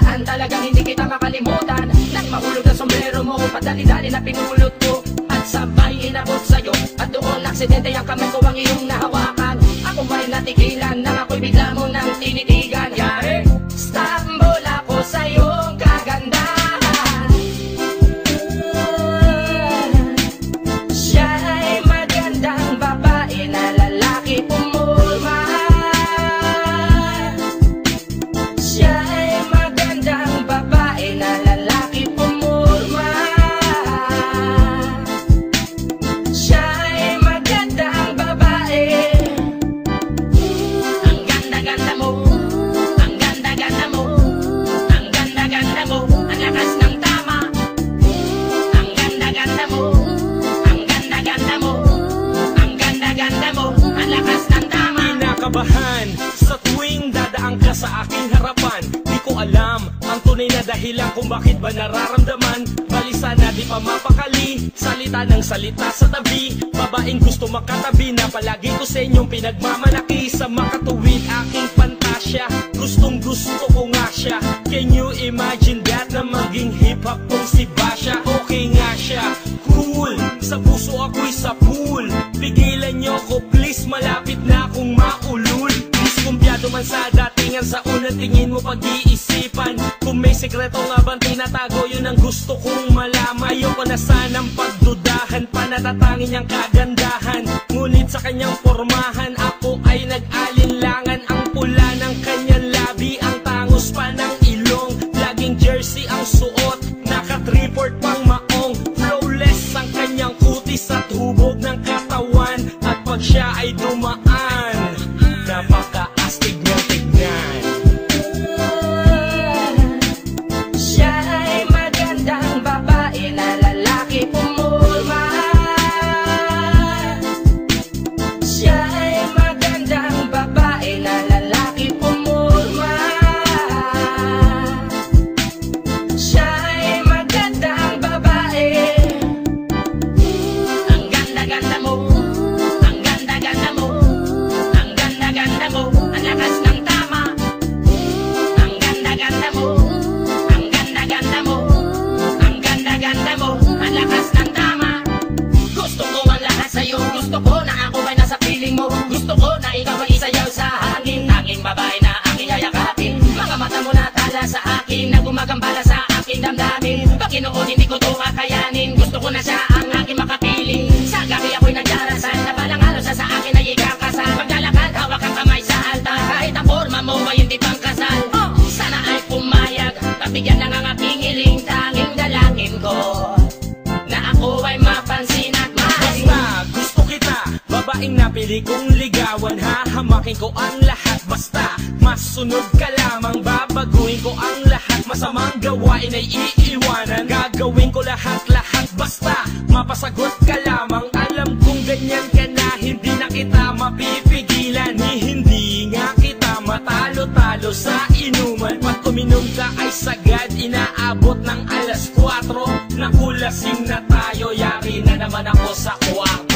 nakaraan, talagang hindi kita makalimutan. Nang mahulog ang sombrero mo, padali-dali na pinulot ko at sabay inabot sa'yo. At doon aksidente ang kamay ko ang iyong nahawakan. Ako may natigilan nang ako'y bigla mo nang tinitigan. Yari, stambol ako sa iyong kagandahan. Siya ay magandang babae na lalaki pumulma. Siya ay magandang babae na lalaki pumulma. Siya ay magandang babae. Ang ganda-ganda mo, ang ganda-ganda mo, ang ganda-ganda mo, ang lakas ng tama. Ang ganda-ganda mo, ang ganda-ganda mo, ang ganda-ganda mo, ang lakas ng tama. Kinakabahan sa tuwing dadaan ka sa aking harapan. Di ko alam ang tunay na dahilan kung bakit ba nararamdaman. Balisa na di pa mapakali, salita ng salita sa tabi. Babaeng gusto makatabi na palagi ko sa inyong pinagmamalaki. Sa makatuwid aking pantasya, gustong gusto ko nga siya. Can you imagine that na maging hip-hop kong si Basha? Okay nga siya, cool, sa puso ako'y sa pool. Pigilan niyo ko please, malapit na akong maulul. Diskumpiyado man sa datingan, sa unang tingin mo pag-iisipan. Kung may sekreto nga bang tinatago, yun ang gusto kong malaman. Ayoko na sanang pagdudahan, panatatangin niyang kagandahan. Ngunit sa kanyang pormahan, ako ay nag-alinlangan. Ang pula ng kanyang labi, ang tangos pa ng ilong. Laging jersey ang suot, naka-3-port pang maong. Flawless ang kanyang kutis at hubog ng katawan. At pag siya ay dumaan, napaka-astig niyang tignan. Siya ay magandang babae na lalaki pumulma. Siya ay magandang babae na lalaki pumulma. Siya ay magandang babae. Ang ganda-ganda mo, ang ganda-ganda mo, ang ganda-ganda mo, ang lakas ng tama. Ang ganda-ganda mo, ang ganda-ganda mo, ang ganda-ganda mo, ang lakas ng tama. Gusto ko ang lahat sa'yo, gusto ko na ako ay nasa piling mo. Gusto ko na ikaw ay isayaw sa hangin, tanging babae na aking yayakapin. Mga mata mo na tala sa akin, na gumagambala sa aking damdamin. Panginoon, hindi ko to kakayanin, gusto ko na siya ang aking makapiling. Sa gabi ako'y nagdarasal, na balang araw sa akin ay ikakasal. Maglalakad, hawak ang kamay sa altar, kahit ang forma mo ay hindi pang kasal. Sana ay pumayag, pabigyan lang ang aking hiling. Tanging dalangin ko na ako ay mapansin at mahalin. Basta gusto kita, babaeng napili kong ligawan. Hahamakin ko ang lahat, basta masunod ka lamang. Babaguhin ko ang lahat, masamang gawain ay iiwanan. Gagawin ko lahat-lahat, basta mapasagot ka lamang. Alam kong ganyan ka na, hindi na kita mapipigilan. Hindi nga kita matalo-talo sa inuman. Pag uminom ka ay sagad, inaabot ng alas 4. Nakulasing na tayo, yari na naman ako sa kwarto.